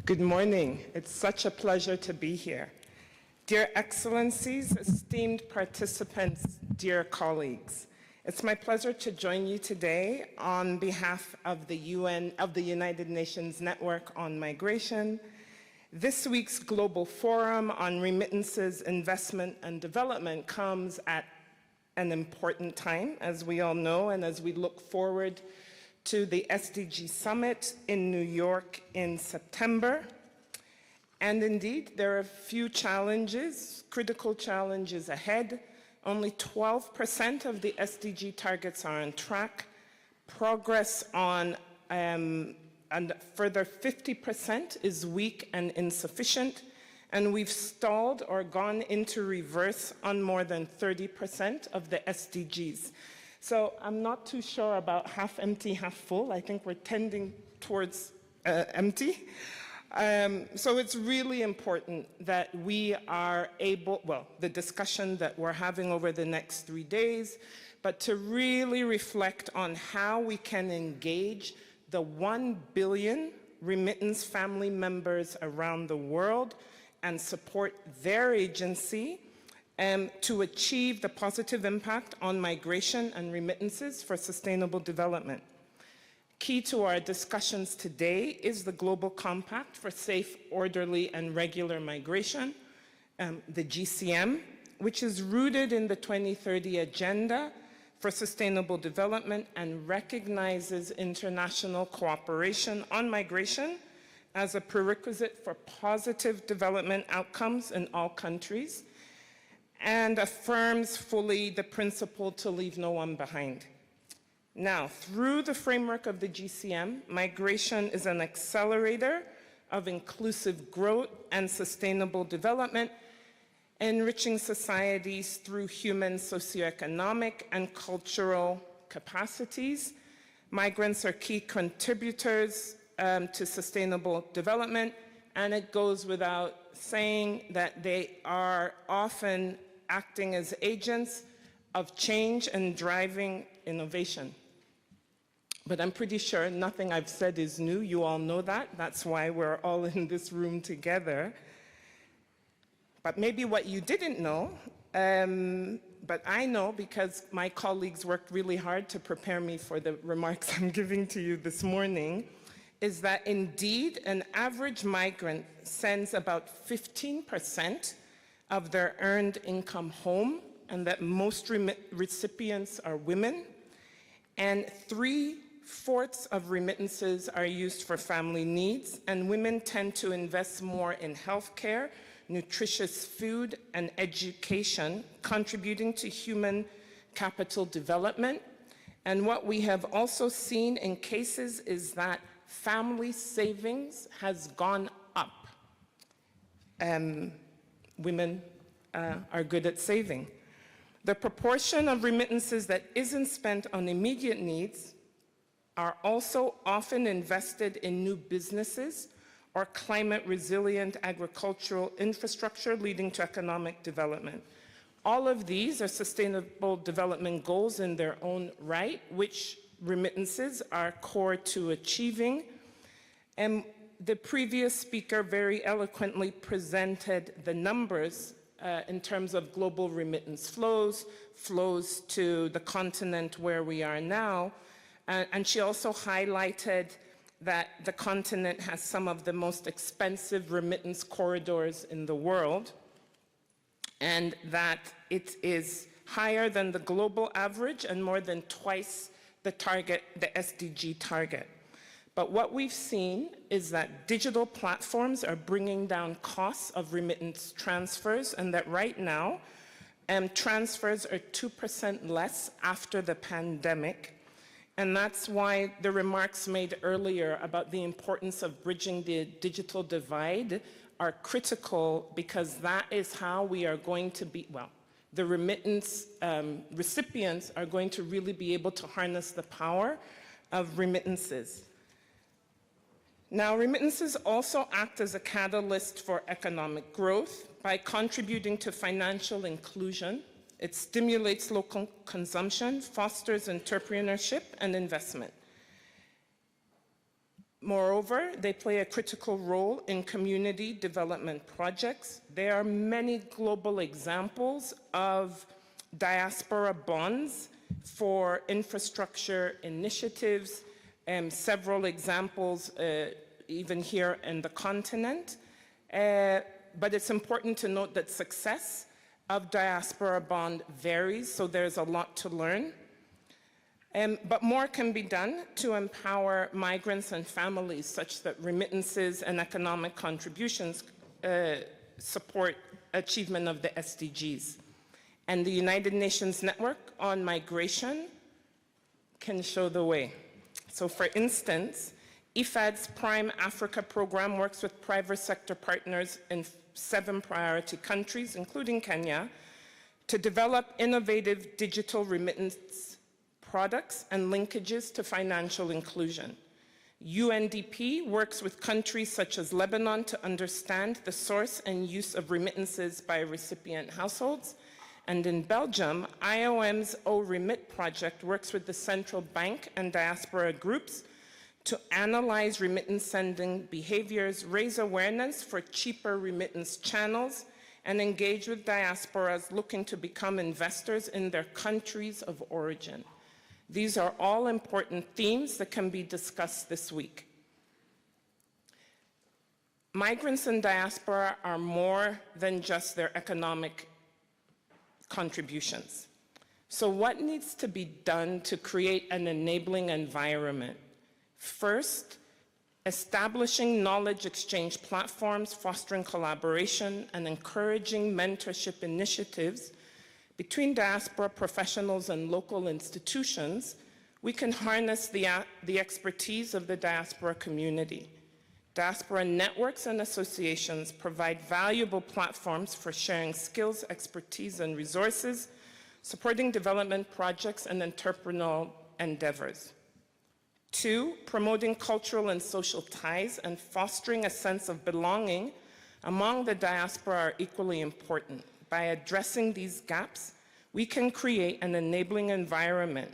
Good morning. It's such a pleasure to be here. Dear Excellencies, esteemed participants, dear colleagues, it's my pleasure to join you today on behalf of the United Nations Network on Migration. This week's Global Forum on Remittances, Investment and Development comes at an important time, as we all know, and as we look forward to the SDG Summit in New York in September. And indeed, there are a few challenges, critical challenges ahead. Only 12% of the SDG targets are on track. Progress on and further 50% is weak and insufficient. And we've stalled or gone into reverse on more than 30% of the SDGs. So I'm not too sure about half empty, half full. I think we're tending towards empty. So it's really important that we are able, well, the discussion that we're having over the next 3 days, but to really reflect on how we can engage the 1 billion remittance family members around the world and support their agency to achieve the positive impact on migration and remittances for sustainable development. Key to our discussions today is the Global Compact for Safe, Orderly and Regular Migration, the GCM, which is rooted in the 2030 Agenda for Sustainable Development and recognizes international cooperation on migration as a prerequisite for positive development outcomes in all countries, and affirms fully the principle to leave no one behind. Now, through the framework of the GCM, migration is an accelerator of inclusive growth and sustainable development, enriching societies through human, socioeconomic, and cultural capacities. Migrants are key contributors to sustainable development, and it goes without saying that they are often acting as agents of change and driving innovation. But I'm pretty sure nothing I've said is new. You all know that. That's why we're all in this room together. But maybe what you didn't know, but I know because my colleagues worked really hard to prepare me for the remarks I'm giving to you this morning, is that indeed an average migrant sends about 15% of their earned income home, and that most recipients are women, and 3/4 of remittances are used for family needs, and women tend to invest more in healthcare, nutritious food, and education, contributing to human capital development. And what we have also seen in cases is that family savings has gone up. Women are good at saving. The proportion of remittances that isn't spent on immediate needs are also often invested in new businesses or climate-resilient agricultural infrastructure, leading to economic development. All of these are sustainable development goals in their own right, which remittances are core to achieving. And the previous speaker very eloquently presented the numbers in terms of global remittance flows to the continent where we are now. And she also highlighted that the continent has some of the most expensive remittance corridors in the world, and that it is higher than the global average and more than twice the target, the SDG target. But what we've seen is that digital platforms are bringing down costs of remittance transfers, and that right now, transfers are 2% less after the pandemic. And that's why the remarks made earlier about the importance of bridging the digital divide are critical, because that is how we are going to be, well, the remittance recipients are going to really be able to harness the power of remittances. Now, remittances also act as a catalyst for economic growth by contributing to financial inclusion. It stimulates local consumption, fosters entrepreneurship and investment. Moreover, they play a critical role in community development projects. There are many global examples of diaspora bonds for infrastructure initiatives, several examples even here in the continent. But it's important to note that success of diaspora bond varies, so there's a lot to learn. But more can be done to empower migrants and families such that remittances and economic contributions support achievement of the SDGs. And the United Nations Network on Migration can show the way. So for instance, IFAD's Prime Africa program works with private sector partners in 7 priority countries, including Kenya, to develop innovative digital remittance products and linkages to financial inclusion. UNDP works with countries such as Lebanon to understand the source and use of remittances by recipient households. And in Belgium, IOM's O-Remit project works with the central bank and diaspora groups to analyze remittance sending behaviors, raise awareness for cheaper remittance channels, and engage with diasporas looking to become investors in their countries of origin. These are all important themes that can be discussed this week. Migrants and diaspora are more than just their economic contributions. So what needs to be done to create an enabling environment? First, establishing knowledge exchange platforms, fostering collaboration, and encouraging mentorship initiatives between diaspora professionals and local institutions, we can harness the expertise of the diaspora community. Diaspora networks and associations provide valuable platforms for sharing skills, expertise, and resources, supporting development projects and entrepreneurial endeavors. 2, promoting cultural and social ties and fostering a sense of belonging among the diaspora are equally important. By addressing these gaps, we can create an enabling environment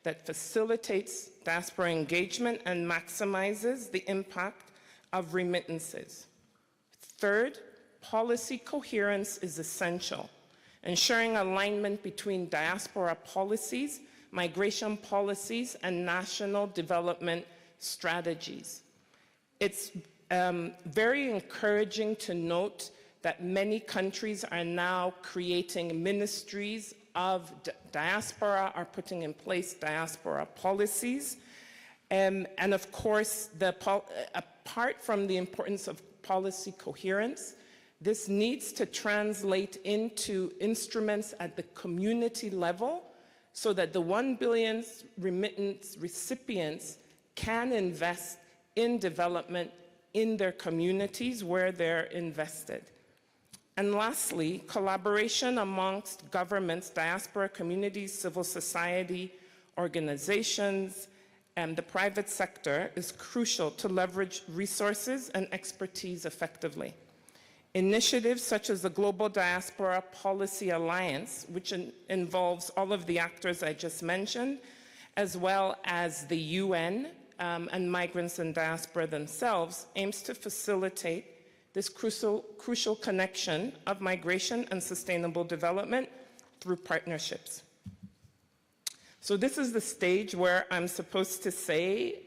that facilitates diaspora engagement and maximizes the impact of remittances. Third, policy coherence is essential, ensuring alignment between diaspora policies, migration policies, and national development strategies. It's very encouraging to note that many countries are now creating ministries of diaspora, are putting in place diaspora policies. And of course, apart from the importance of policy coherence, this needs to translate into instruments at the community level so that the 1 billion remittance recipients can invest in development in their communities where they're invested. And lastly, collaboration amongst governments, diaspora communities, civil society organizations, and the private sector is crucial to leverage resources and expertise effectively. Initiatives such as the Global Diaspora Policy Alliance, which involves all of the actors I just mentioned, as well as the UN and migrants and diaspora themselves, aims to facilitate this crucial connection of migration and sustainable development through partnerships. So this is the stage where I'm supposed to say,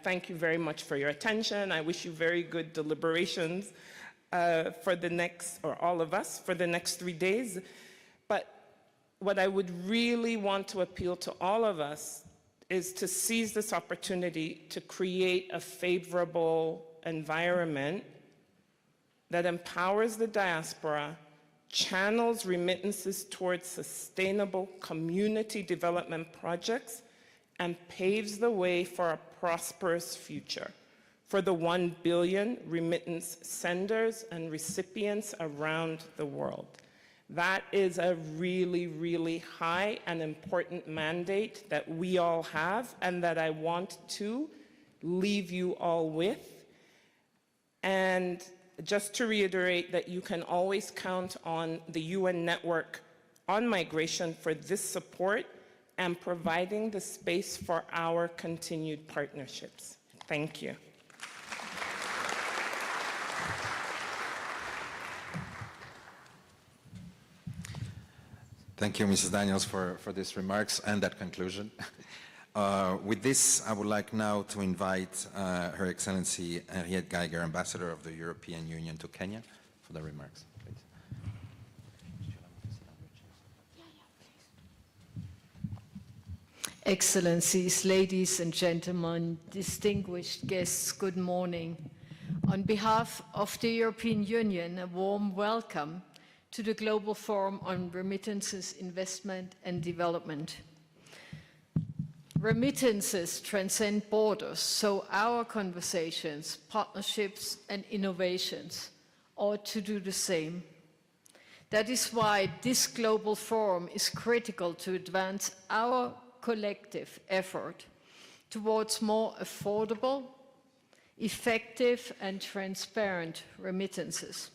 thank you very much for your attention. I wish you very good deliberations for the next, or all of us, for the next 3 days. But what I would really want to appeal to all of us is to seize this opportunity to create a favorable environment that empowers the diaspora, channels remittances towards sustainable community development projects, and paves the way for a prosperous future for the 1 billion remittance senders and recipients around the world. That is a really, really high and important mandate that we all have and that I want to leave you all with. And just to reiterate that you can always count on the UN network on migration for this support and providing the space for our continued partnerships. Thank you. Thank you, Mrs. Daniels, for these remarks and that conclusion. With this, I would like now to invite Her Excellency Henriette Geiger, Ambassador of the European Union to Kenya, for the remarks. Please. Excellencies, ladies and gentlemen, distinguished guests, good morning. On behalf of the European Union, a warm welcome to the Global Forum on Remittances, Investment and Development. Remittances transcend borders, so our conversations, partnerships and innovations ought to do the same. That is why this Global Forum is critical to advance our collective effort towards more affordable, effective and transparent remittances.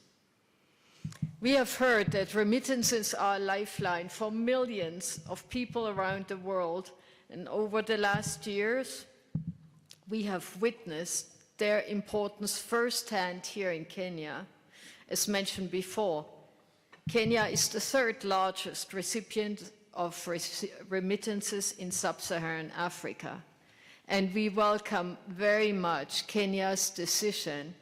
We have heard that remittances are a lifeline for millions of people around the world, and over the last years, we have witnessed their importance firsthand here in Kenya. As mentioned before, Kenya is the third largest recipient of remittances in sub-Saharan Africa, and we welcome very much Kenya's decision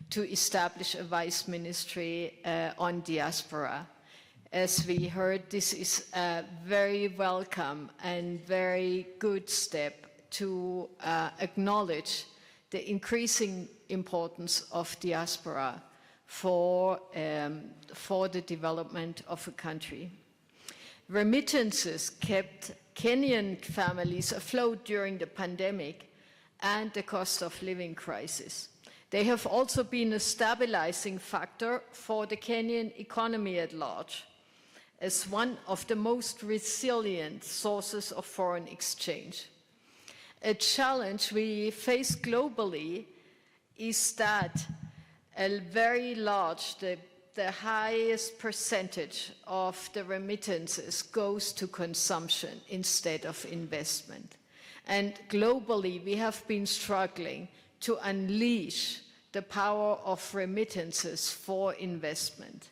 to establish a vice ministry on diaspora. As we heard, this is a very welcome and very good step to acknowledge the increasing importance of diaspora for the development of a country. Remittances kept Kenyan families afloat during the pandemic and the cost of living crisis. They have also been a stabilizing factor for the Kenyan economy at large, as one of the most resilient sources of foreign exchange. A challenge we face globally is that a very large, the highest percentage of the remittances goes to consumption instead of investment. And globally, we have been struggling to unleash the power of remittances for investment.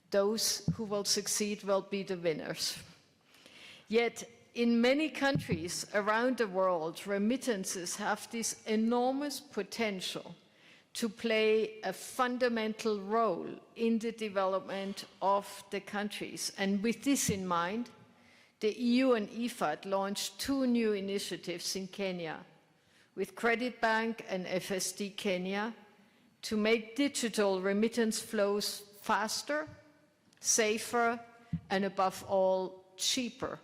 Those who will succeed will be the winners. Yet, in many countries around the world, remittances have this enormous potential to play a fundamental role in the development of the countries. And with this in mind, the EU and IFAD launched 2 new initiatives in Kenya with Credit Bank and FSD Kenya to make digital remittance flows faster, safer, and above all, cheaper.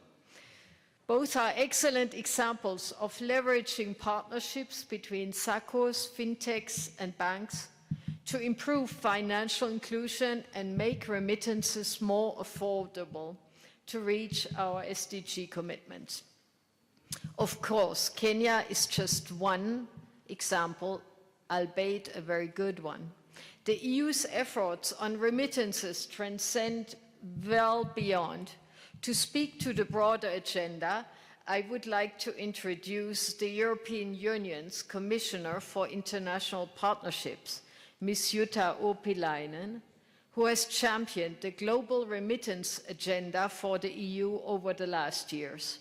Both are excellent examples of leveraging partnerships between SACCOs, fintechs, and banks to improve financial inclusion and make remittances more affordable to reach our SDG commitments. Of course, Kenya is just one example, albeit a very good one. The EU's efforts on remittances transcend well beyond. To speak to the broader agenda, I would like to introduce the European Union's Commissioner for International Partnerships, Ms. Jutta Urpilainen, who has championed the global remittance agenda for the EU over the last years.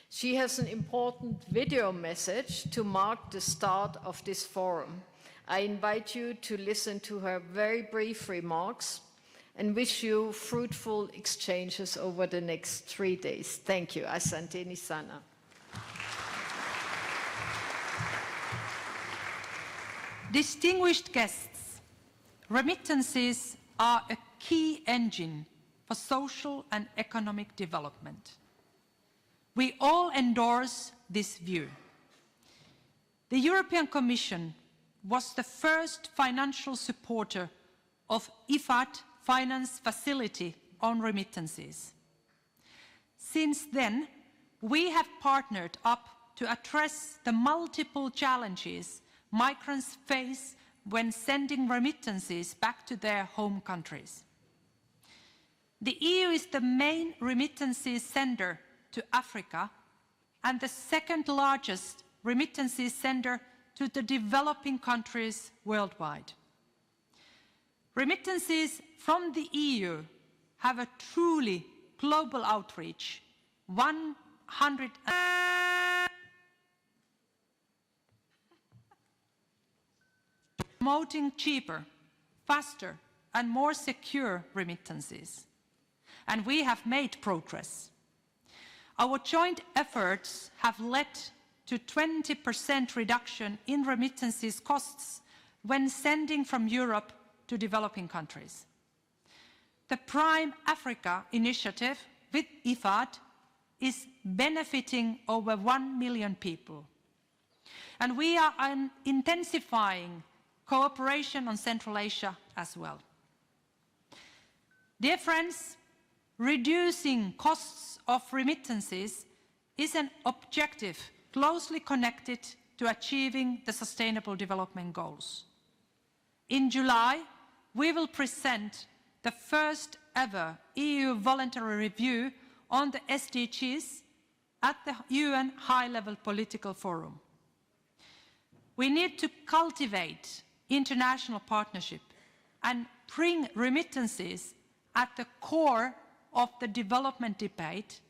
She has an important video message to mark the start of this forum. I invite you to listen to her very brief remarks and wish you fruitful exchanges over the next 3 days. Thank you. Asanteni sana. Distinguished guests, remittances are a key engine for social and economic development. We all endorse this view. The European Commission was the first financial supporter of IFAD finance facility on remittances. Since then, we have partnered up to address the multiple challenges migrants face when sending remittances back to their home countries. The EU is the main remittances sender to Africa and the second largest remittances sender to the developing countries worldwide. Remittances from the EU have a truly global outreach, 100 promoting cheaper, faster and more secure remittances. And we have made progress. Our joint efforts have led to 20% reduction in remittances costs when sending from Europe to developing countries. The Prime Africa initiative with IFAD is benefiting over 1 million people. And we are intensifying cooperation on Central Asia as well. Dear friends, reducing costs of remittances is an objective closely connected to achieving the Sustainable Development Goals. In July, we will present the first ever EU voluntary review on the SDGs at the UN High-Level Political Forum. We need to cultivate international partnership and bring remittances at the core of the development debate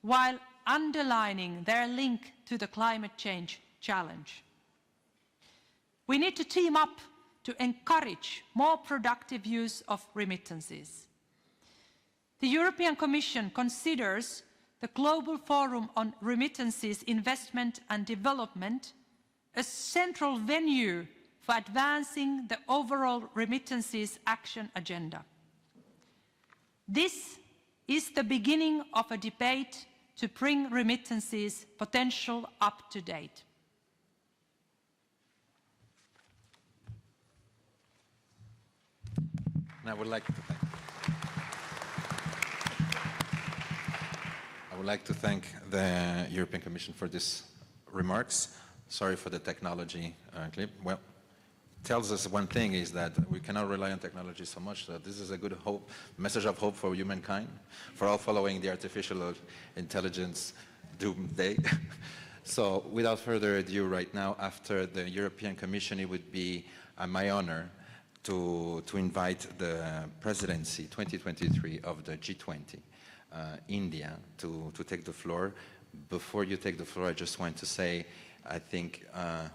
while underlining their link to the climate change challenge. We need to team up to encourage more productive use of remittances. The European Commission considers the Global Forum on Remittances, Investment and Development a central venue for advancing the overall remittances action agenda. This is the beginning of a debate to bring remittances potential up to date. And I would like to thank the European Commission for these remarks. Sorry for the technology clip. Well, tells us one thing is that we cannot rely on technology so much, that this is a good message of hope for humankind, for all following the artificial intelligence doomsday. So without further ado, right now, after the European Commission, it would be my honor to invite the presidency 2023 of the G20, India, to take the floor. Before you take the floor, I just want to say, I think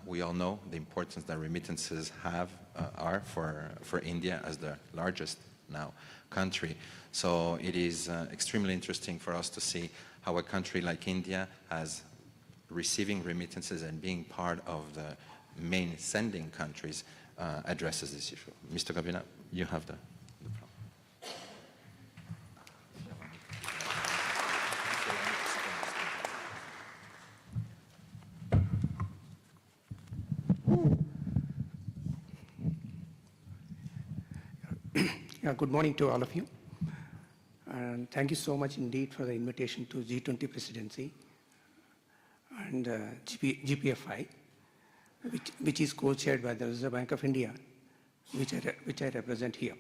we all know the importance that remittances are for India as the largest now country. So it is extremely interesting for us to see how a country like India has receiving remittances and being part of the main sending countries addresses this issue. Mr. Gabina, you have the floor. Good morning to all of you. And thank you so much indeed for the invitation to G20 presidency and GPFI, which is co-chaired by the Reserve Bank of India, which I represent here.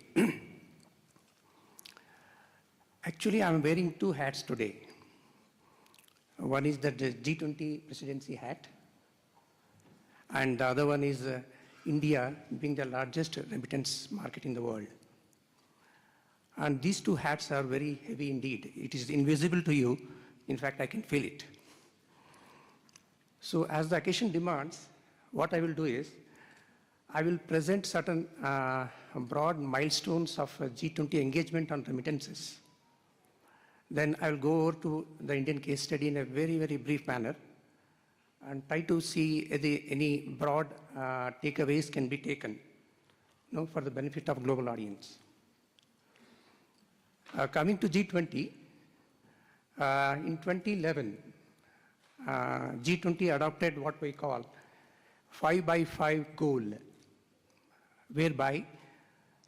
Actually, I'm wearing two hats today. One is the G20 presidency hat, and the other one is India being the largest remittance market in the world. And these two hats are very heavy indeed. It is invisible to you. In fact, I can feel it. So as the occasion demands, what I will do is, I will present certain broad milestones of G20 engagement on remittances. Then I will go over to the Indian case study in a very, very brief manner and try to see any broad takeaways can be taken, for the benefit of global audience. Coming to G20, in 2011, G20 adopted what we call 5x5 goal, whereby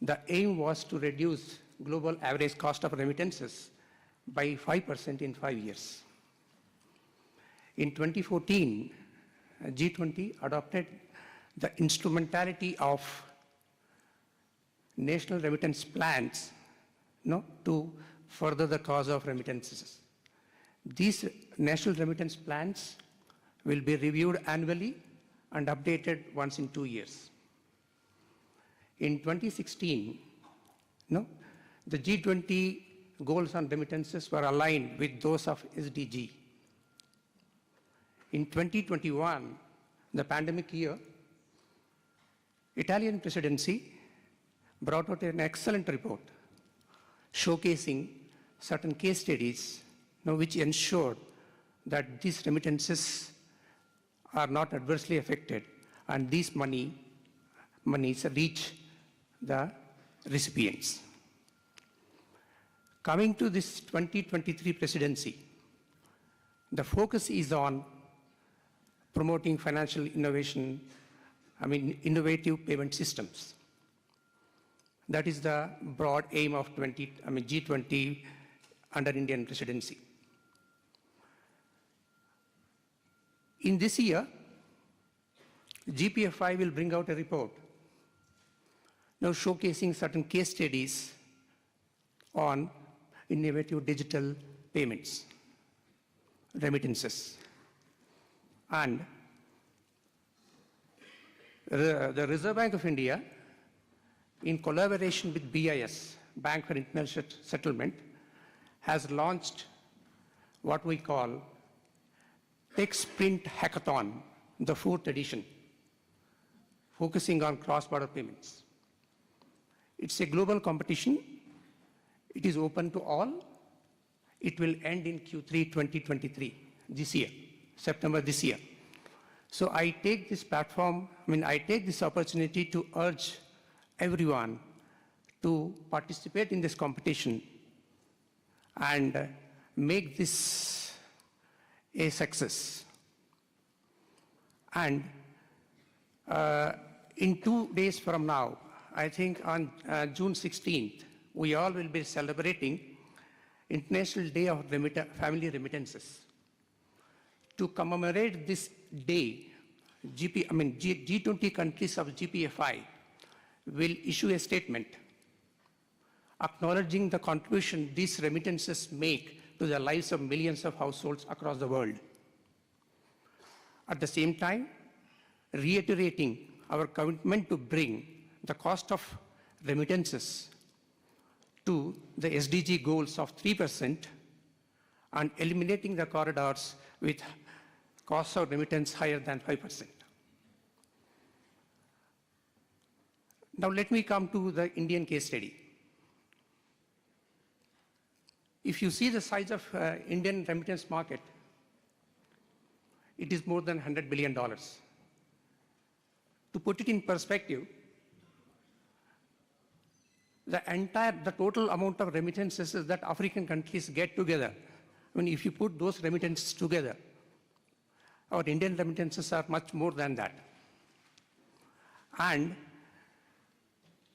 the aim was to reduce global average cost of remittances by 5% in 5 years. In 2014, G20 adopted the instrumentality of national remittance plans to further the cause of remittances. These national remittance plans will be reviewed annually and updated once in 2 years. In 2016, the G20 goals on remittances were aligned with those of SDG. In 2021, the pandemic year, Italian presidency brought out an excellent report showcasing certain case studies which ensured that these remittances are not adversely affected and these monies reach the recipients. Coming to this 2023 presidency, the focus is on promoting financial innovation, innovative payment systems. That is the broad aim of G20 under Indian presidency. In this year, GFRID will bring out a report now showcasing certain case studies on innovative digital payments, remittances. And the Reserve Bank of India, in collaboration with BIS, Bank for International Settlement, has launched what we call Tech Sprint Hackathon, the 4th edition, focusing on cross-border payments. It's a global competition. It is open to all. It will end in Q3 2023, this year, September this year. So I take this platform, I take this opportunity to urge everyone to participate in this competition and make this a success. And in 2 days from now, I think on June 16th, we all will be celebrating International Day of Family Remittances. To commemorate this day, G20 countries of GFRID will issue a statement acknowledging the contribution these remittances make to the lives of millions of households across the world. At the same time, reiterating our commitment to bring the cost of remittances to the SDG goals of 3% and eliminating the corridors with costs of remittance higher than 5%. Now let me come to the Indian case study. If you see the size of Indian remittance market, it is more than $100 billion. To put it in perspective, the total amount of remittances that African countries get together, if you put those remittances together, our Indian remittances are much more than that. And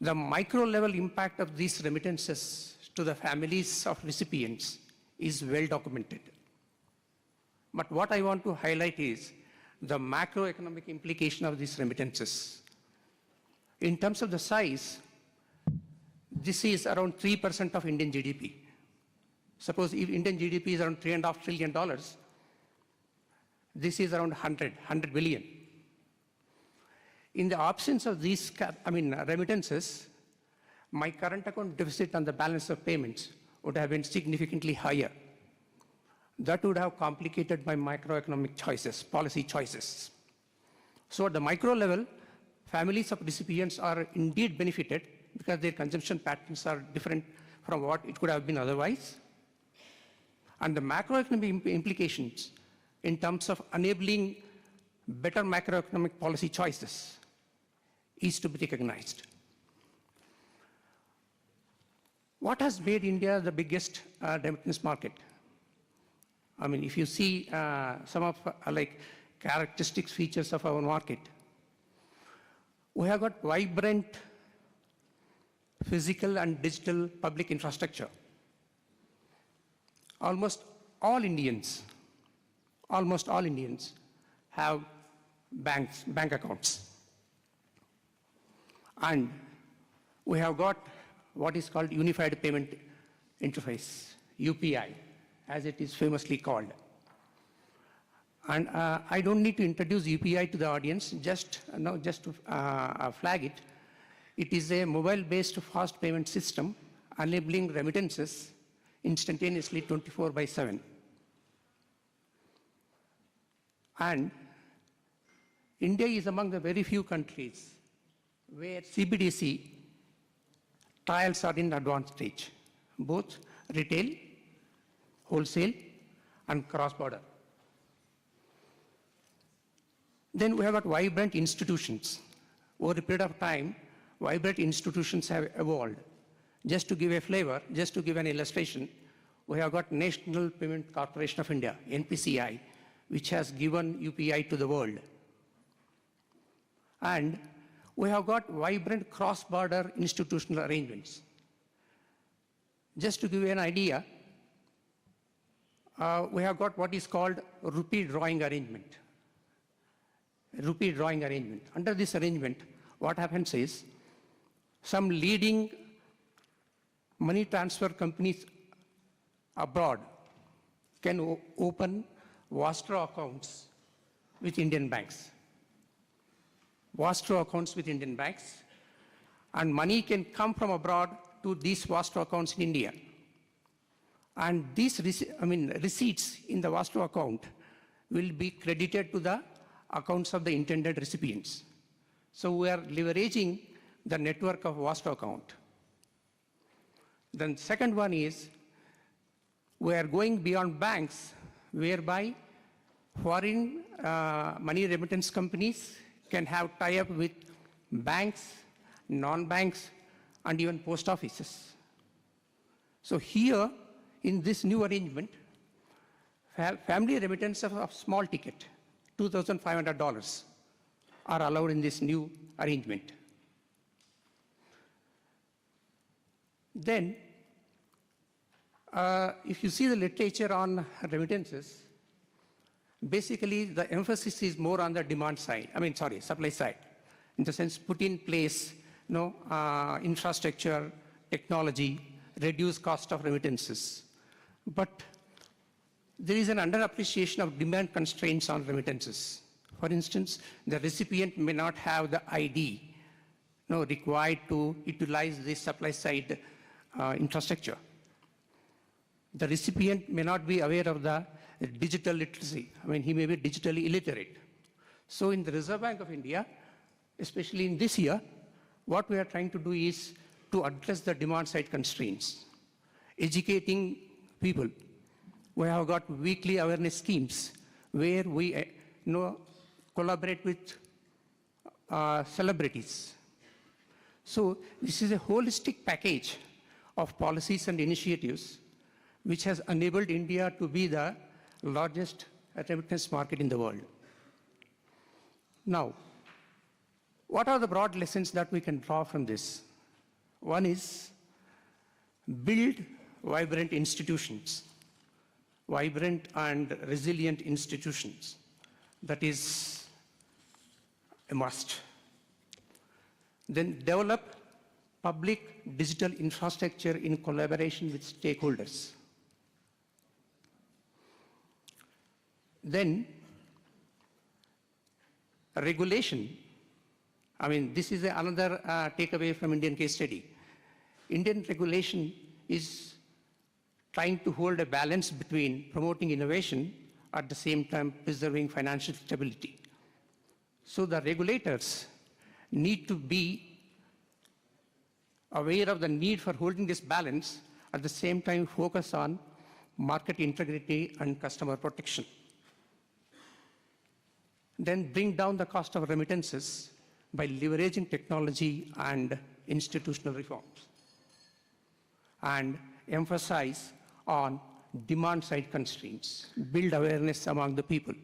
the micro level impact of these remittances to the families of recipients is well documented. But what I want to highlight is the macroeconomic implication of these remittances. In terms of the size, this is around 3% of Indian GDP. Suppose if Indian GDP is around $3.5 trillion, this is around 100 billion. In the absence of these remittances, my current account deficit on the balance of payments would have been significantly higher. That would have complicated my macroeconomic choices, policy choices. So at the micro level, families of recipients are indeed benefited because their consumption patterns are different from what it could have been otherwise. And the macroeconomic implications in terms of enabling better macroeconomic policy choices is to be recognized. What has made India the biggest remittance market? If you see some of characteristics, features of our market, we have got vibrant physical and digital public infrastructure. Almost all Indians have bank accounts. And we have got what is called Unified Payment Interface, UPI, as it is famously called. And I don't need to introduce UPI to the audience, just to flag it. It is a mobile-based fast payment system enabling remittances instantaneously 24/7. And India is among the very few countries where CBDC trials are in advanced stage, both retail, wholesale, and cross-border. Then we have got vibrant institutions. Over a period of time, vibrant institutions have evolved. Just to give a flavor, just to give an illustration, we have got National Payment Corporation of India, NPCI, which has given UPI to the world. And we have got vibrant cross-border institutional arrangements. Just to give you an idea, we have got what is called rupee drawing arrangement. Rupee drawing arrangement. Under this arrangement, what happens is some leading money transfer companies abroad can open Vostro accounts with Indian banks. Vostro accounts with Indian banks, and money can come from abroad to these Vostro accounts in India. And these receipts in the Vostro account will be credited to the accounts of the intended recipients. So we are leveraging the network of Vostro account. Then second one is we are going beyond banks, whereby foreign money remittance companies can have tie-up with banks, non-banks, and even post offices. So here, in this new arrangement, family remittance of small ticket, $2,500, are allowed in this new arrangement. Then, if you see the literature on remittances, basically the emphasis is more on the demand side, supply side, in the sense put in place infrastructure, technology, reduce cost of remittances. But there is an underappreciation of demand constraints on remittances. For instance, the recipient may not have the ID required to utilize this supply side infrastructure. The recipient may not be aware of the digital literacy. He may be digitally illiterate. So in the Reserve Bank of India, especially in this year, what we are trying to do is to address the demand side constraints, educating people. We have got weekly awareness schemes where we collaborate with celebrities. So this is a holistic package of policies and initiatives which has enabled India to be the largest remittance market in the world. Now, what are the broad lessons that we can draw from this? One is build vibrant institutions, vibrant and resilient institutions. That is a must. Then develop public digital infrastructure in collaboration with stakeholders. Then regulation. This is another takeaway from Indian case study. Indian regulation is trying to hold a balance between promoting innovation at the same time preserving financial stability. So the regulators need to be aware of the need for holding this balance, at the same time focus on market integrity and customer protection. Then bring down the cost of remittances by leveraging technology and institutional reforms. And emphasize on demand side constraints, build awareness among the people.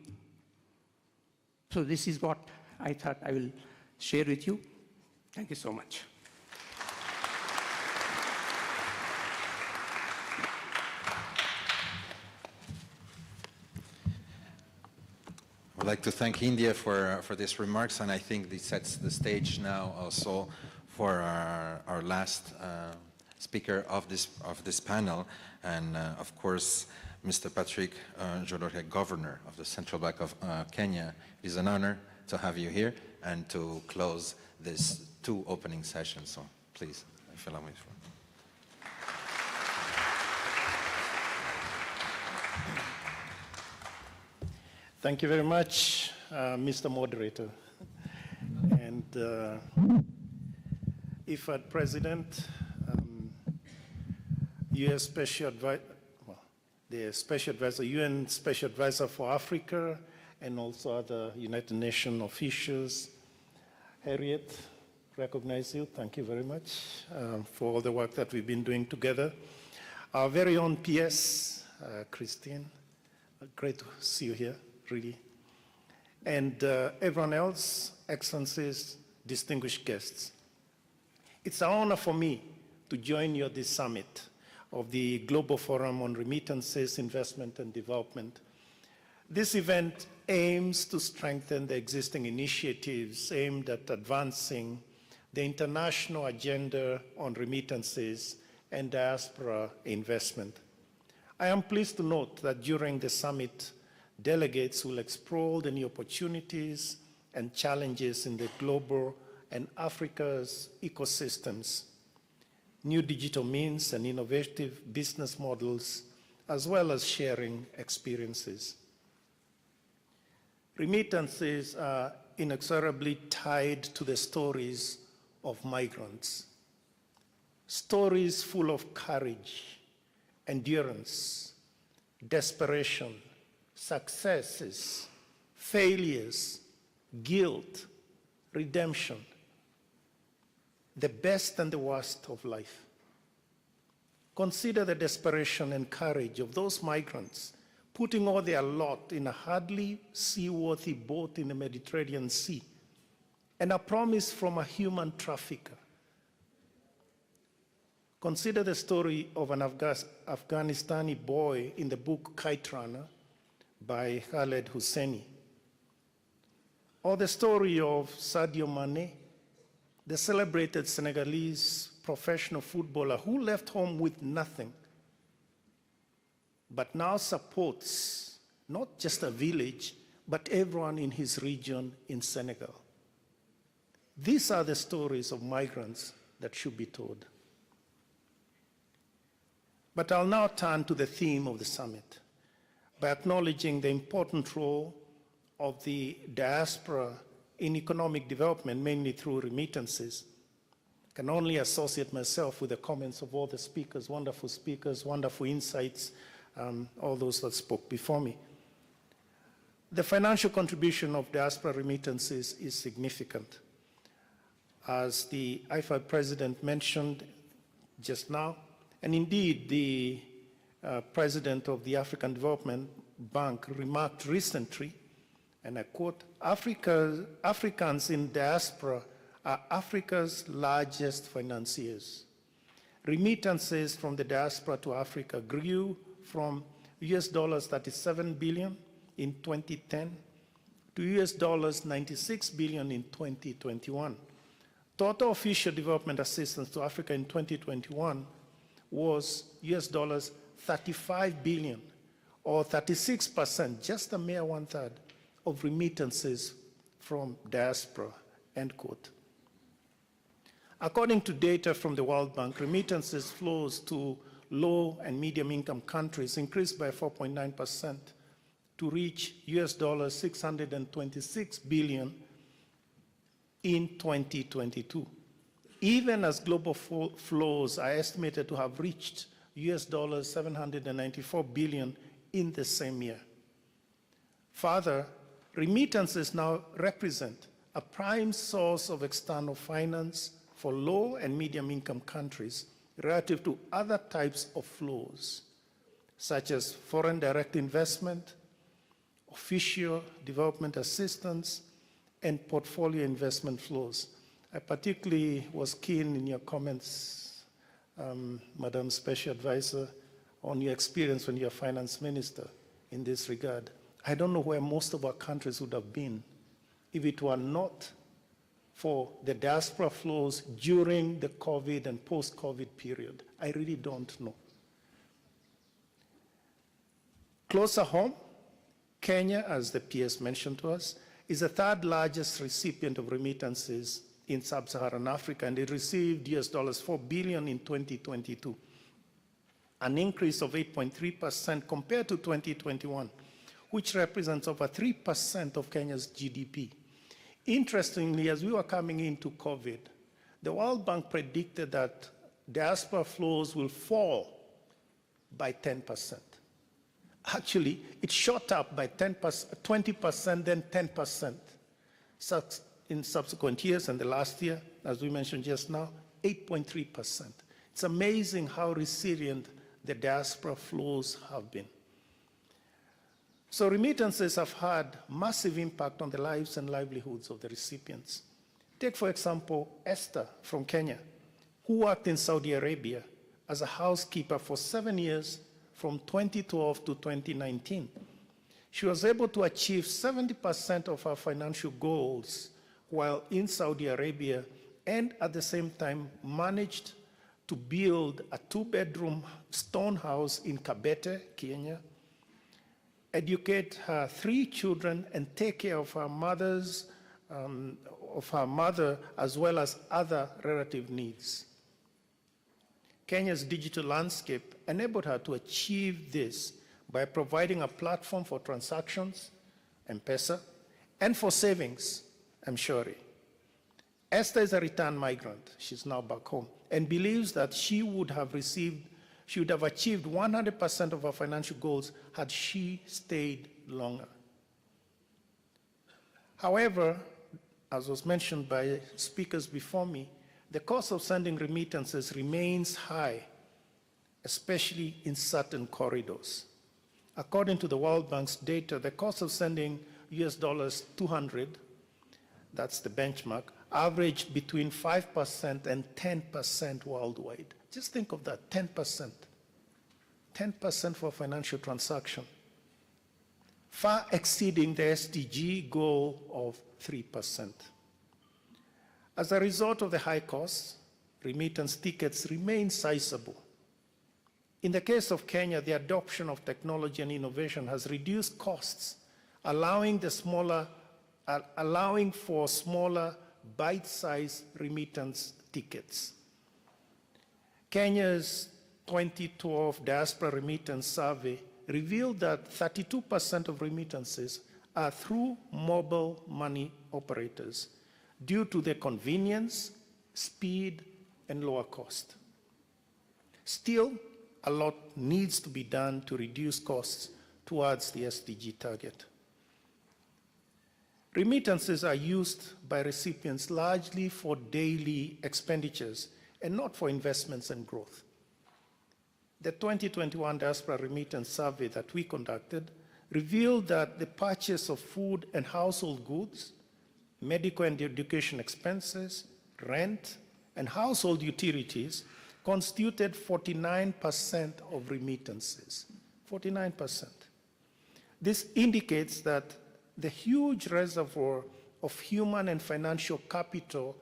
So this is what I thought I will share with you. Thank you so much. I'd like to thank India for these remarks, and I think this sets the stage now also for our last speaker of this panel, and of course, Mr. Patrick Njoroge, Governor of the Central Bank of Kenya. It is an honor to have you here and to close these two opening sessions. So please, if you allow me. Thank you very much, Mr. Moderator. And IFAD President, U.S. Special Advisor, well, the Special Advisor, UN Special Advisor for Africa, and also other United Nations officials. Harriet, recognize you. Thank you very much for all the work that we've been doing together. Our very own PS, Christine, great to see you here, really. And everyone else, excellencies, distinguished guests. It's an honor for me to join you at this summit of the Global Forum on Remittances, Investment and Development. This event aims to strengthen the existing initiatives aimed at advancing the international agenda on remittances and diaspora investment. I am pleased to note that during the summit, delegates will explore the new opportunities and challenges in the global and Africa's ecosystems, new digital means and innovative business models, as well as sharing experiences. Remittances are inexorably tied to the stories of migrants, stories full of courage, endurance, desperation, successes, failures, guilt, redemption, the best and the worst of life. Consider the desperation and courage of those migrants putting all their lot in a hardly seaworthy boat in the Mediterranean Sea, and a promise from a human trafficker. Consider the story of an Afghanistani boy in the book Kite Runner by Khaled Hosseini, or the story of Sadio Mane, the celebrated Senegalese professional footballer who left home with nothing, but now supports not just a village, but everyone in his region in Senegal. These are the stories of migrants that should be told. But I'll now turn to the theme of the summit by acknowledging the important role of the diaspora in economic development, mainly through remittances. I can only associate myself with the comments of all the speakers, wonderful insights, all those that spoke before me. The financial contribution of diaspora remittances is significant. As the IFAD president mentioned just now, and indeed the president of the African Development Bank remarked recently, and I quote, Africans in diaspora are Africa's largest financiers. Remittances from the diaspora to Africa grew from US $37 billion in 2010 to US $96 billion in 2021. Total official development assistance to Africa in 2021 was US $35 billion, or 36%, just a mere one-third of remittances from diaspora, end quote. According to data from the World Bank, remittances flows to low and medium income countries increased by 4.9% to reach US $626 billion in 2022. Even as global flows are estimated to have reached US $794 billion in the same year. Further, remittances now represent a prime source of external finance for low and medium income countries relative to other types of flows, such as foreign direct investment, official development assistance, and portfolio investment flows. I particularly was keen in your comments, Madam Special Advisor, on your experience when you were finance minister in this regard. I don't know where most of our countries would have been if it were not for the diaspora flows during the COVID and post-COVID period. I really don't know. Closer home, Kenya, as the PS mentioned to us, is the third largest recipient of remittances in sub-Saharan Africa, and it received US $4 billion in 2022, an increase of 8.3% compared to 2021, which represents over 3% of Kenya's GDP. Interestingly, as we were coming into COVID, the World Bank predicted that diaspora flows will fall by 10%. Actually, it shot up by 20%, then 10% in subsequent years, and the last year, as we mentioned just now, 8.3%. It's amazing how resilient the diaspora flows have been. So remittances have had massive impact on the lives and livelihoods of the recipients. Take, for example, Esther from Kenya, who worked in Saudi Arabia as a housekeeper for 7 years from 2012 to 2019. She was able to achieve 70% of her financial goals while in Saudi Arabia, and at the same time managed to build a 2-bedroom stone house in Kabete, Kenya, educate her 3 children, and take care of her mother as well as other relative needs. Kenya's digital landscape enabled her to achieve this by providing a platform for transactions, M-Pesa, and for savings, M-Shwari. Esther is a returned migrant. She's now back home and believes that she would have achieved 100% of her financial goals had she stayed longer. However, as was mentioned by speakers before me, the cost of sending remittances remains high, especially in certain corridors. According to the World Bank's data, the cost of sending US dollars 200, that's the benchmark, averaged between 5% and 10% worldwide. Just think of that, 10%. 10% for a financial transaction, far exceeding the SDG goal of 3%. As a result of the high costs, remittance tickets remain sizable. In the case of Kenya, the adoption of technology and innovation has reduced costs, allowing for smaller, bite-sized remittance tickets. Kenya's 2012 Diaspora Remittance Survey revealed that 32% of remittances are through mobile money operators due to their convenience, speed, and lower cost. Still, a lot needs to be done to reduce costs towards the SDG target. Remittances are used by recipients largely for daily expenditures and not for investments and growth. The 2021 Diaspora Remittance Survey that we conducted revealed that the purchase of food and household goods, medical and education expenses, rent, and household utilities constituted 49% of remittances. 49%. This indicates that the huge reservoir of human and financial capital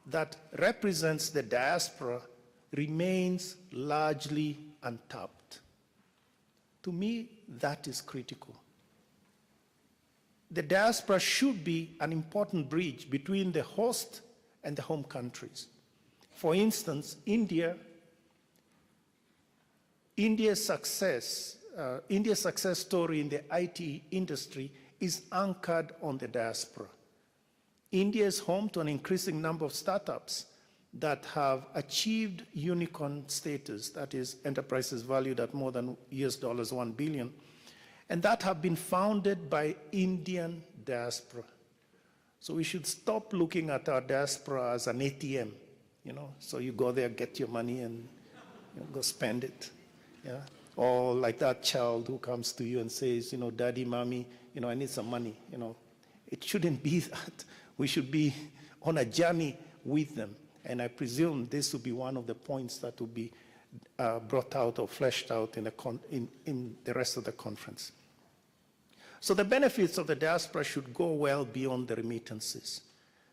that represents the diaspora remains largely untapped. To me, that is critical. The diaspora should be an important bridge between the host and the home countries. For instance, India's success story in the IT industry is anchored on the diaspora. India is home to an increasing number of startups that have achieved unicorn status, that is, enterprises valued at more than $1 billion, and that have been founded by Indian diaspora. So we should stop looking at our diaspora as an ATM, so you go there, get your money, and go spend it. Yeah? Or like that child who comes to you and says, Daddy, Mommy, I need some money. It shouldn't be that. We should be on a journey with them. And I presume this will be one of the points that will be brought out or fleshed out in the rest of the conference. So the benefits of the diaspora should go well beyond the remittances.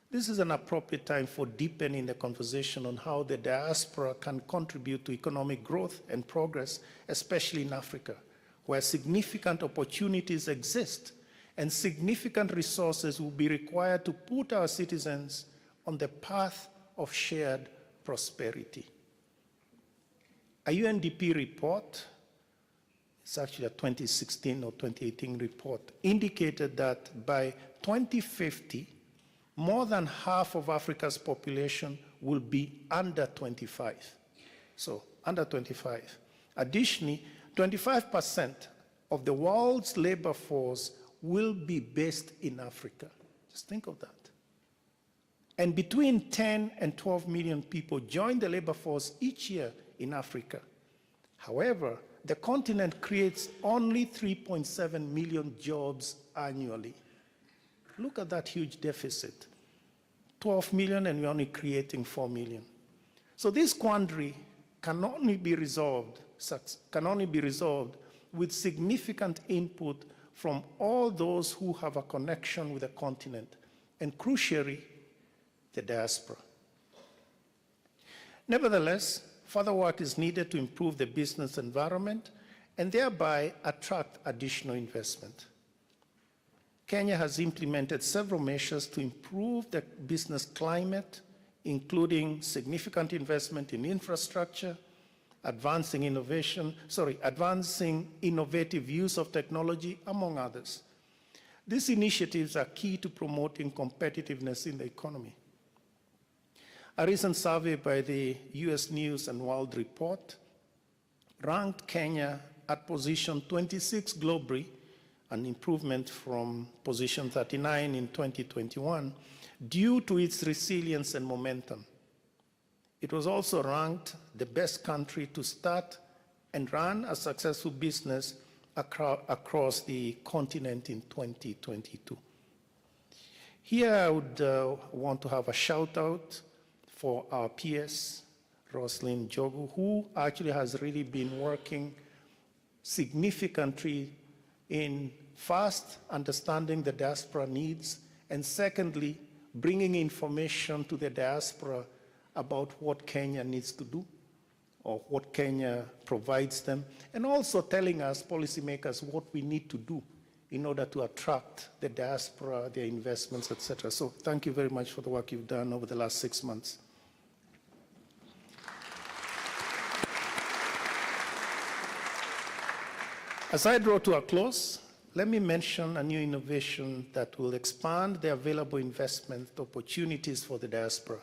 This is an appropriate time for deepening the conversation on how the diaspora can contribute to economic growth and progress, especially in Africa, where significant opportunities exist and significant resources will be required to put our citizens on the path of shared prosperity. A UNDP report it's actually a 2016 or 2018 report, indicated that by 2050, more than half of Africa's population will be under 25. So, under 25. Additionally, 25% of the world's labor force will be based in Africa. Just think of that. And between 10 and 12 million people join the labor force each year in Africa. However, the continent creates only 3.7 million jobs annually. Look at that huge deficit. 12 million and we're only creating 4 million. So this quandary can only be resolved with significant input from all those who have a connection with the continent, and crucially, the diaspora. Nevertheless, further work is needed to improve the business environment and thereby attract additional investment. Kenya has implemented several measures to improve the business climate, including significant investment in infrastructure, advancing innovative use of technology, among others. These initiatives are key to promoting competitiveness in the economy. A recent survey by the US News and World Report ranked Kenya at position 26 globally, an improvement from position 39 in 2021, due to its resilience and momentum. It was also ranked the best country to start and run a successful business across the continent in 2022. Here I would want to have a shout out for our PS, Roslyn Jogu, who actually has really been working significantly in first understanding the diaspora needs, and secondly, bringing information to the diaspora about what Kenya needs to do or what Kenya provides them, and also telling us, policymakers, what we need to do in order to attract the diaspora, their investments, etc. So thank you very much for the work you've done over the last 6 months. As I draw to a close, let me mention a new innovation that will expand the available investment opportunities for the diaspora.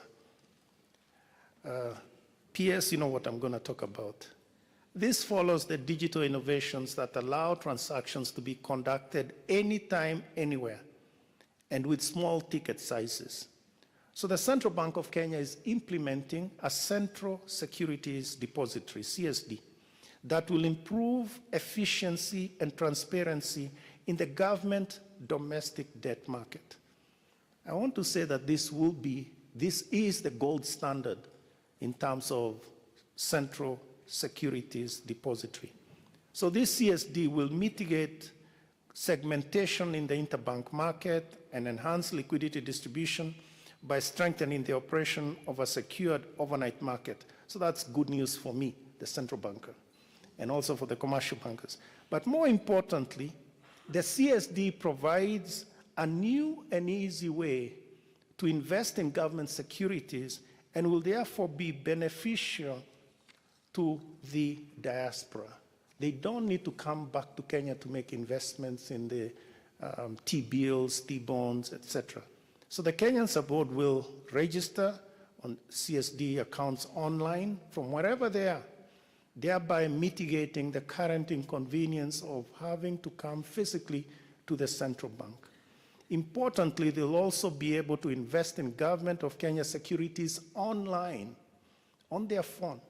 PS, you know what I'm going to talk about. This follows the digital innovations that allow transactions to be conducted anytime, anywhere, and with small ticket sizes. So the Central Bank of Kenya is implementing a Central Securities Depository, CSD, that will improve efficiency and transparency in the government domestic debt market. I want to say that this is the gold standard in terms of Central Securities Depository. So this CSD will mitigate segmentation in the interbank market and enhance liquidity distribution by strengthening the operation of a secured overnight market. So that's good news for me, the central banker, and also for the commercial bankers. But more importantly, the CSD provides a new and easy way to invest in government securities and will therefore be beneficial to the diaspora. They don't need to come back to Kenya to make investments in the T-bills, T-bonds, etc. So the Kenyans abroad will register on CSD accounts online from wherever they are, thereby mitigating the current inconvenience of having to come physically to the central bank. Importantly, they'll also be able to invest in Government of Kenya securities online, on their phone.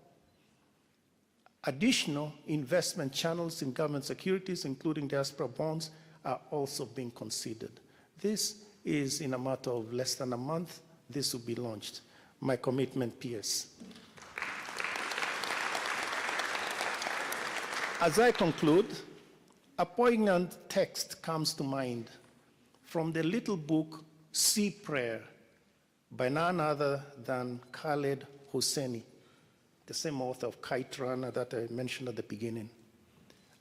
Additional investment channels in government securities, including diaspora bonds, are also being considered. This is in a matter of less than a month, this will be launched. My commitment, PS. As I conclude, a poignant text comes to mind from the little book, Sea Prayer, by none other than Khaled Hosseini, the same author of Kite Runner that I mentioned at the beginning.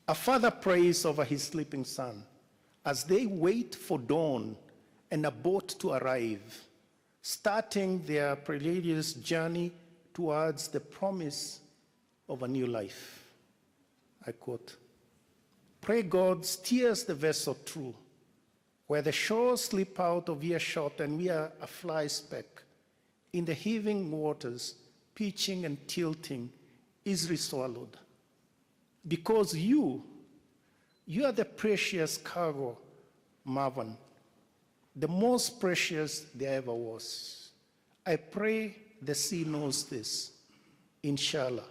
A father prays over his sleeping son as they wait for dawn and a boat to arrive, starting their perilous journey towards the promise of a new life. I quote, Pray God steers the vessel through, where the shores slip out of earshot and we are a fly speck. In the heaving waters, pitching and tilting, easily swallowed. Because you are the precious cargo, Marvin, the most precious there ever was. I pray the sea knows this, inshallah.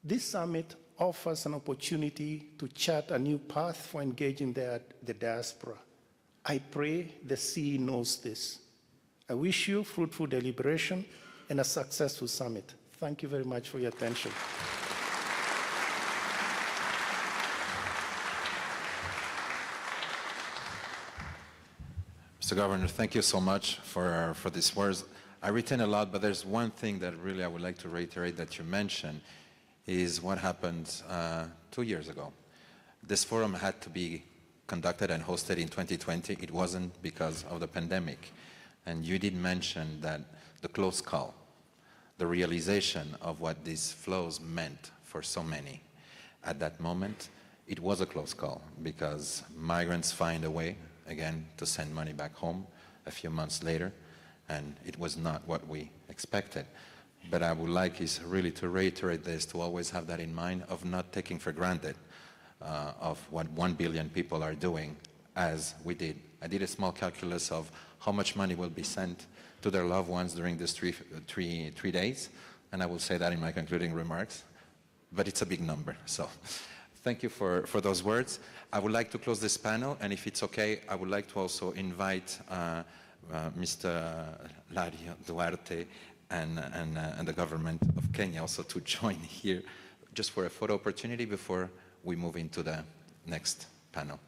This summit offers an opportunity to chart a new path for engaging the diaspora. I pray the sea knows this. I wish you fruitful deliberation and a successful summit. Thank you very much for your attention. Mr. Governor, thank you so much for these words. I retain a lot, but there's one thing that really I would like to reiterate that you mentioned is what happened 2 years ago. This forum had to be conducted and hosted in 2020. It wasn't because of the pandemic. And you did mention that the close call, the realization of what these flows meant for so many. At that moment, it was a close call because migrants find a way, again, to send money back home a few months later, and it was not what we expected. But I would like is really to reiterate this, to always have that in mind of not taking for granted of what 1 billion people are doing as we did. I did a small calculus of how much money will be sent to their loved ones during these three days, and I will say that in my concluding remarks, but it's a big number. So thank you for those words. I would like to close this panel, and if it's okay, I would like to also invite Mr. Lario Duarte and the government of Kenya also to join here just for a photo opportunity before we move into the next panel.